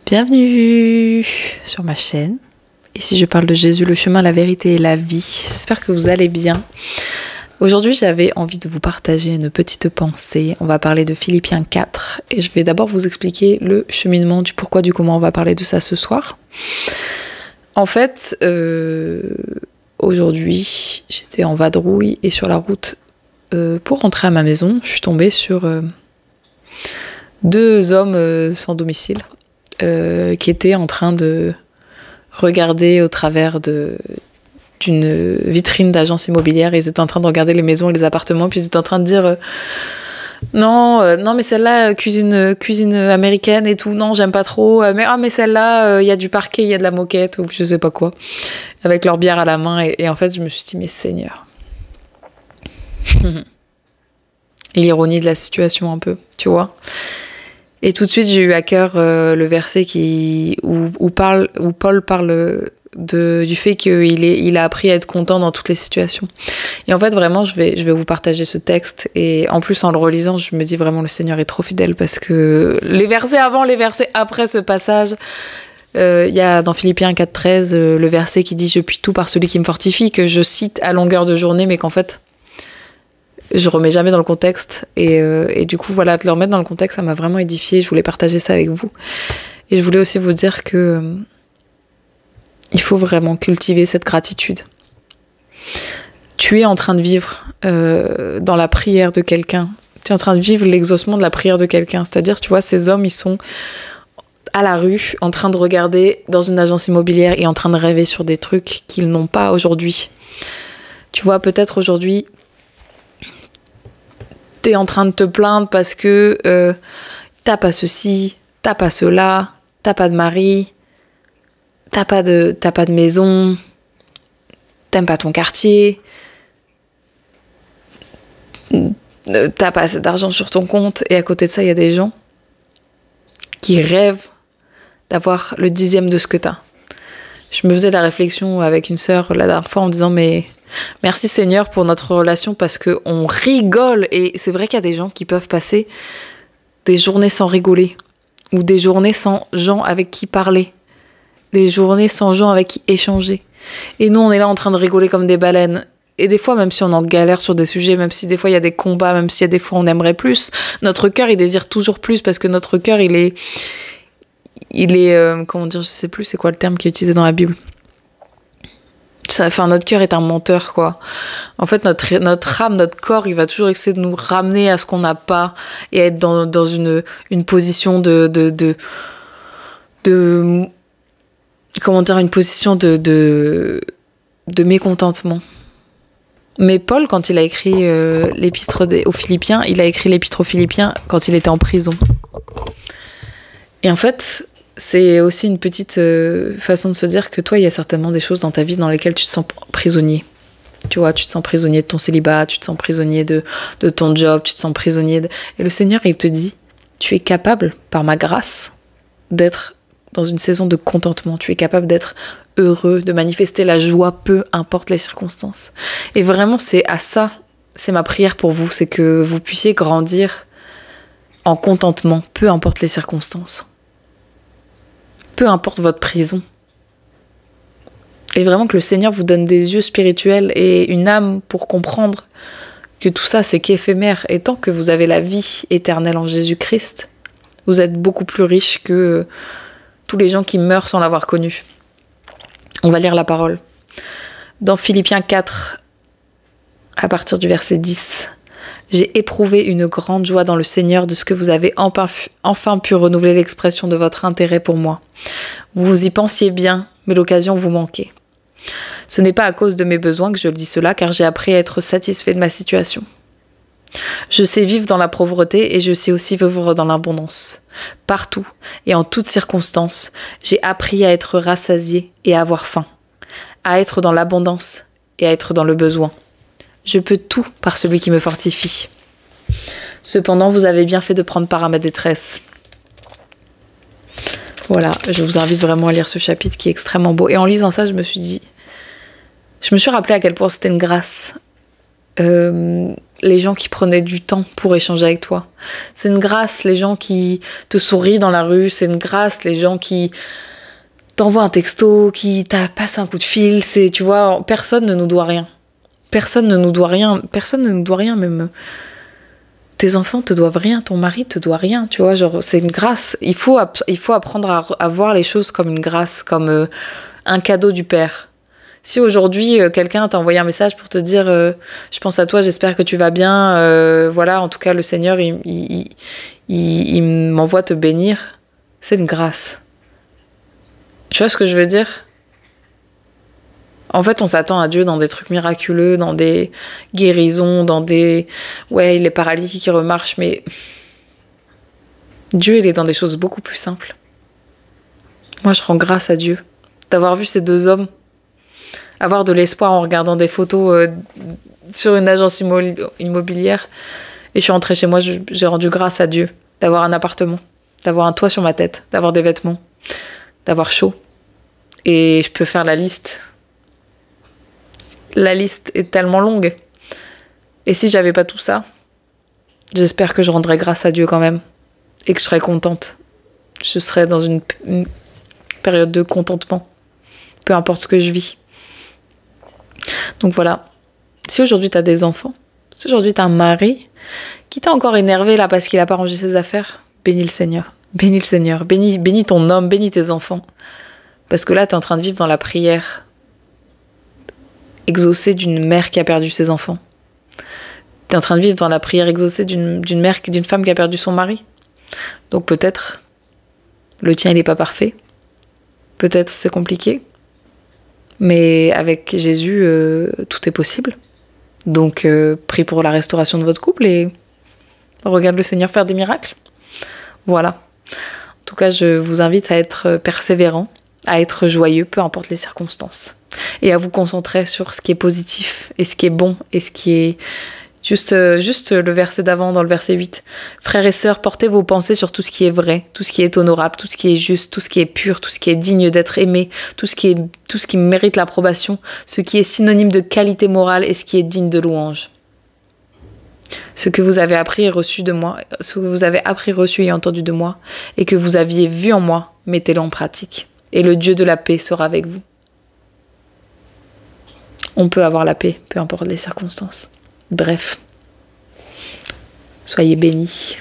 Bienvenue sur ma chaîne. Ici je parle de Jésus, le chemin, la vérité et la vie. J'espère que vous allez bien. Aujourd'hui j'avais envie de vous partager une petite pensée. On va parler de Philippiens 4 et je vais d'abord vous expliquer le cheminement du pourquoi, du comment. On va parler de ça ce soir. En fait, aujourd'hui j'étais en vadrouille et sur la route pour rentrer à ma maison, je suis tombée sur deux hommes sans domicile. Qui étaient en train de regarder au travers d'une vitrine d'agence immobilière. Ils étaient en train de regarder les maisons et les appartements, puis ils étaient en train de dire non mais celle-là cuisine américaine et tout, non j'aime pas trop, mais celle-là il y a du parquet, il y a de la moquette ou je sais pas quoi, avec leur bière à la main. Et en fait je me suis dit mais Seigneur, l'ironie de la situation un peu, tu vois. Et tout de suite, j'ai eu à cœur le verset où Paul parle du fait qu'il a appris à être content dans toutes les situations. Et en fait, vraiment, je vais vous partager ce texte. Et en plus, en le relisant, je me dis vraiment, le Seigneur est trop fidèle, parce que les versets avant, les versets après ce passage, il y a dans Philippiens 4,13 le verset qui dit « Je puis tout par celui qui me fortifie », que je cite à longueur de journée, mais qu'en fait, je remets jamais dans le contexte. Et du coup, voilà, de le remettre dans le contexte, ça m'a vraiment édifiée. Je voulais partager ça avec vous. Et je voulais aussi vous dire que il faut vraiment cultiver cette gratitude. Tu es en train de vivre dans la prière de quelqu'un. Tu es en train de vivre l'exaucement de la prière de quelqu'un. C'est-à-dire, tu vois, ces hommes, ils sont à la rue, en train de regarder dans une agence immobilière et en train de rêver sur des trucs qu'ils n'ont pas aujourd'hui. Tu vois, peut-être aujourd'hui, t'es en train de te plaindre parce que t'as pas ceci, t'as pas cela, t'as pas de mari, t'as pas de maison, t'aimes pas ton quartier, t'as pas assez d'argent sur ton compte, et à côté de ça, il y a des gens qui rêvent d'avoir le 10e de ce que t'as. Je me faisais la réflexion avec une sœur la dernière fois en disant mais merci Seigneur pour notre relation, parce qu'on rigole, et c'est vrai qu'il y a des gens qui peuvent passer des journées sans rigoler, ou des journées sans gens avec qui parler, des journées sans gens avec qui échanger. Et nous on est là en train de rigoler comme des baleines. Et des fois, même si on en galère sur des sujets, même si des fois il y a des combats, même si des fois on aimerait plus, notre cœur il désire toujours plus, parce que notre cœur il est comment dire, je sais plus c'est quoi le terme qui est utilisé dans la Bible. Enfin, notre cœur est un menteur, quoi. En fait, notre âme, notre corps, il va toujours essayer de nous ramener à ce qu'on n'a pas, et être dans une position de comment dire, une position de mécontentement. Mais Paul, quand il a écrit l'épître aux Philippiens, il a écrit l'épître aux Philippiens quand il était en prison. Et en fait, c'est aussi une petite façon de se dire que toi, il y a certainement des choses dans ta vie dans lesquelles tu te sens prisonnier. Tu vois, tu te sens prisonnier de ton célibat, tu te sens prisonnier de ton job, tu te sens prisonnier Et le Seigneur, il te dit, tu es capable, par ma grâce, d'être dans une saison de contentement. Tu es capable d'être heureux, de manifester la joie, peu importe les circonstances. Et vraiment, c'est ma prière pour vous, c'est que vous puissiez grandir en contentement, peu importe les circonstances. Peu importe votre prison. Et vraiment que le Seigneur vous donne des yeux spirituels et une âme pour comprendre que tout ça, c'est qu'éphémère. Et tant que vous avez la vie éternelle en Jésus-Christ, vous êtes beaucoup plus riche que tous les gens qui meurent sans l'avoir connu. On va lire la parole. Dans Philippiens 4, à partir du verset 10, « J'ai éprouvé une grande joie dans le Seigneur de ce que vous avez enfin pu renouveler l'expression de votre intérêt pour moi. Vous y pensiez bien, mais l'occasion vous manquait. Ce n'est pas à cause de mes besoins que je le dis cela, car j'ai appris à être satisfait de ma situation. Je sais vivre dans la pauvreté et je sais aussi vivre dans l'abondance. Partout et en toutes circonstances, j'ai appris à être rassasié et à avoir faim, à être dans l'abondance et à être dans le besoin. Je peux tout par celui qui me fortifie. Cependant, vous avez bien fait de prendre part à ma détresse. » Voilà, je vous invite vraiment à lire ce chapitre qui est extrêmement beau. Et en lisant ça, je me suis rappelé à quel point c'était une grâce. les gens qui prenaient du temps pour échanger avec toi. C'est une grâce, les gens qui te sourient dans la rue. C'est une grâce, les gens qui t'envoient un texto, qui t'a passé un coup de fil. C'est, tu vois, personne ne nous doit rien. Personne ne nous doit rien. Personne ne nous doit rien, même tes enfants te doivent rien, ton mari te doit rien, tu vois. Genre, c'est une grâce. Il faut apprendre à voir les choses comme une grâce, comme un cadeau du Père. Si aujourd'hui, quelqu'un t'a envoyé un message pour te dire je pense à toi, j'espère que tu vas bien, voilà, en tout cas, le Seigneur, il m'envoie te bénir, c'est une grâce. Tu vois ce que je veux dire? En fait, on s'attend à Dieu dans des trucs miraculeux, dans des guérisons, dans des... Ouais, les paralytiques qui remarchent, mais... Dieu, il est dans des choses beaucoup plus simples. Moi, je rends grâce à Dieu d'avoir vu ces deux hommes, avoir de l'espoir en regardant des photos sur une agence immobilière. Et je suis rentrée chez moi, j'ai rendu grâce à Dieu d'avoir un appartement, d'avoir un toit sur ma tête, d'avoir des vêtements, d'avoir chaud. Et je peux faire la liste. La liste est tellement longue. Et si j'avais pas tout ça, j'espère que je rendrais grâce à Dieu quand même. Et que je serais contente. Je serais dans une période de contentement. Peu importe ce que je vis. Donc voilà. Si aujourd'hui t'as des enfants, si aujourd'hui t'as un mari qui t'a encore énervé là parce qu'il a pas rangé ses affaires, bénis le Seigneur. Bénis le Seigneur. Bénis ton homme, bénis tes enfants. Parce que là, t'es en train de vivre dans la prière exaucée d'une mère qui a perdu ses enfants. T'es en train de vivre dans la prière exaucée d'une femme qui a perdu son mari. Donc peut-être le tien il n'est pas parfait. Peut-être c'est compliqué. Mais avec Jésus, tout est possible. Donc prie pour la restauration de votre couple et regarde le Seigneur faire des miracles. Voilà. En tout cas, je vous invite à être persévérant, à être joyeux, peu importe les circonstances. Et à vous concentrer sur ce qui est positif et ce qui est bon et ce qui est... Juste le verset d'avant, dans le verset 8. Frères et sœurs, portez vos pensées sur tout ce qui est vrai, tout ce qui est honorable, tout ce qui est juste, tout ce qui est pur, tout ce qui est digne d'être aimé, tout ce qui mérite l'approbation, ce qui est synonyme de qualité morale et ce qui est digne de louange. Ce que vous avez appris et reçu de moi, ce que vous avez appris, reçu et entendu de moi, et que vous aviez vu en moi, mettez-le en pratique. Et le Dieu de la paix sera avec vous. On peut avoir la paix, peu importe les circonstances. Bref, soyez bénis.